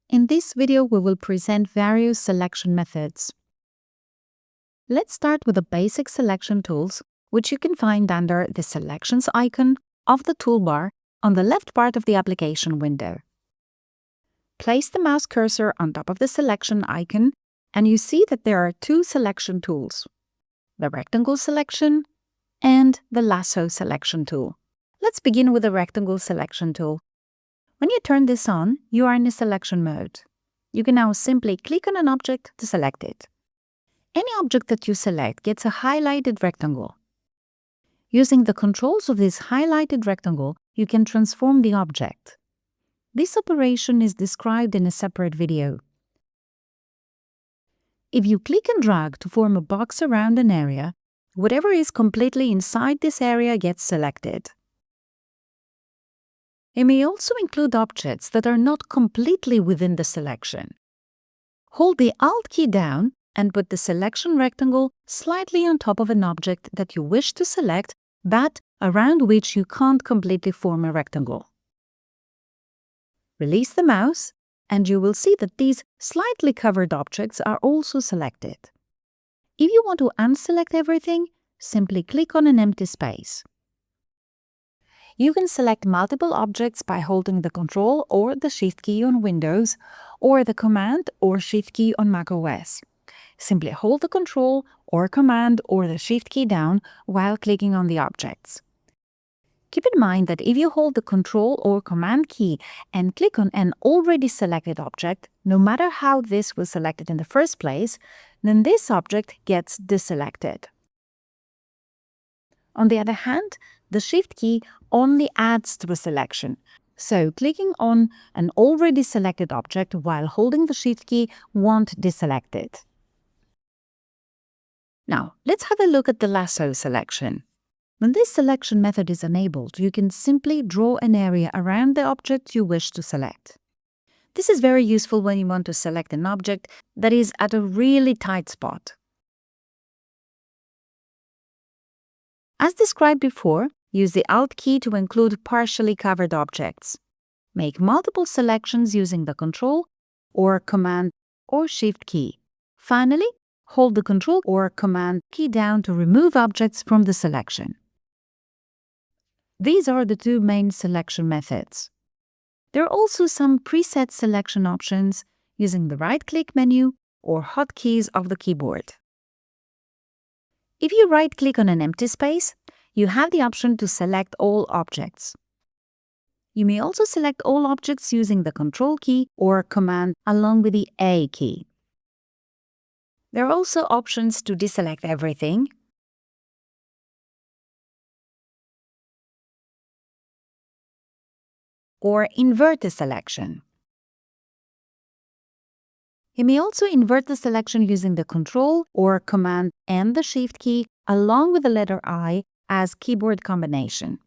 In this video, we will present various selection methods. Let's start with the basic selection tools, which you can find under the Selections icon of the toolbar on the left part of the application window. Place the mouse cursor on top of the selection icon, and you see that there are two selection tools, the rectangle selection and the lasso selection tool. Let's begin with the rectangle selection tool. When you turn this on, you are in a selection mode. You can now simply click on an object to select it. Any object that you select gets a highlighted rectangle. Using the controls of this highlighted rectangle, you can transform the object. This operation is described in a separate video. If you click and drag to form a box around an area, whatever is completely inside this area gets selected. It may also include objects that are not completely within the selection. Hold the Alt key down and put the selection rectangle slightly on top of an object that you wish to select, but around which you can't completely form a rectangle. Release the mouse, and you will see that these slightly covered objects are also selected. If you want to unselect everything, simply click on an empty space. You can select multiple objects by holding the Ctrl or the Shift key on Windows, or the Command or Shift key on macOS. Simply hold the Ctrl or Command or the Shift key down while clicking on the objects. Keep in mind that if you hold the Ctrl or Command key and click on an already selected object, no matter how this was selected in the first place, then this object gets deselected. On the other hand, the Shift key only adds to a selection. So clicking on an already selected object while holding the Shift key won't deselect it. Now, let's have a look at the lasso selection. When this selection method is enabled, you can simply draw an area around the object you wish to select. This is very useful when you want to select an object that is at a really tight spot. As described before, use the Alt key to include partially covered objects. Make multiple selections using the Ctrl or Command or Shift key. Finally, hold the Ctrl or Command key down to remove objects from the selection. These are the two main selection methods. There are also some preset selection options using the right-click menu or hotkeys of the keyboard. If you right-click on an empty space, you have the option to select all objects. You may also select all objects using the Ctrl key or Command along with the A key. There are also options to deselect everything, or invert the selection. You may also invert the selection using the Ctrl or Command and the Shift key along with the letter I as keyboard combination.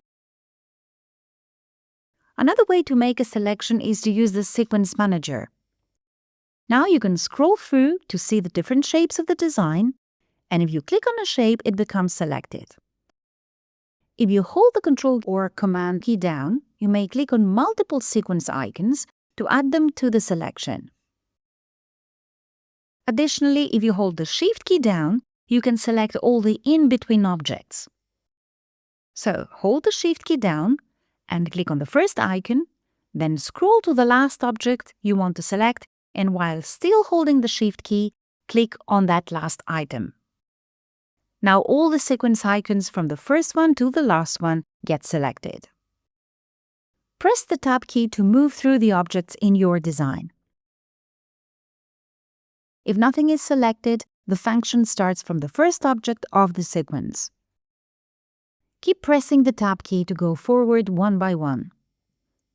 Another way to make a selection is to use the Sequence Manager. Now you can scroll through to see the different shapes of the design, and if you click on a shape, it becomes selected. If you hold the Ctrl or Command key down, you may click on multiple sequence icons to add them to the selection. Additionally, if you hold the Shift key down, you can select all the in-between objects. So, hold the Shift key down and click on the first icon, then scroll to the last object you want to select, and while still holding the Shift key, click on that last item. Now all the sequence icons from the first one to the last one get selected. Press the Tab key to move through the objects in your design. If nothing is selected, the function starts from the first object of the sequence. Keep pressing the Tab key to go forward one by one.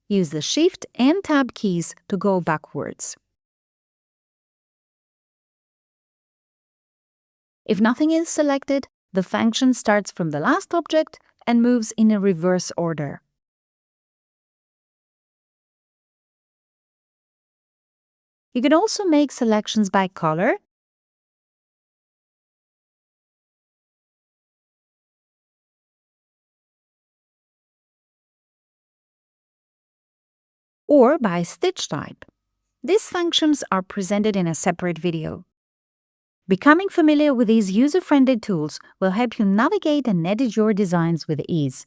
Use the Shift and Tab keys to go backwards. If nothing is selected, the function starts from the last object and moves in a reverse order. You can also make selections by color or by stitch type. These functions are presented in a separate video. Becoming familiar with these user-friendly tools will help you navigate and edit your designs with ease.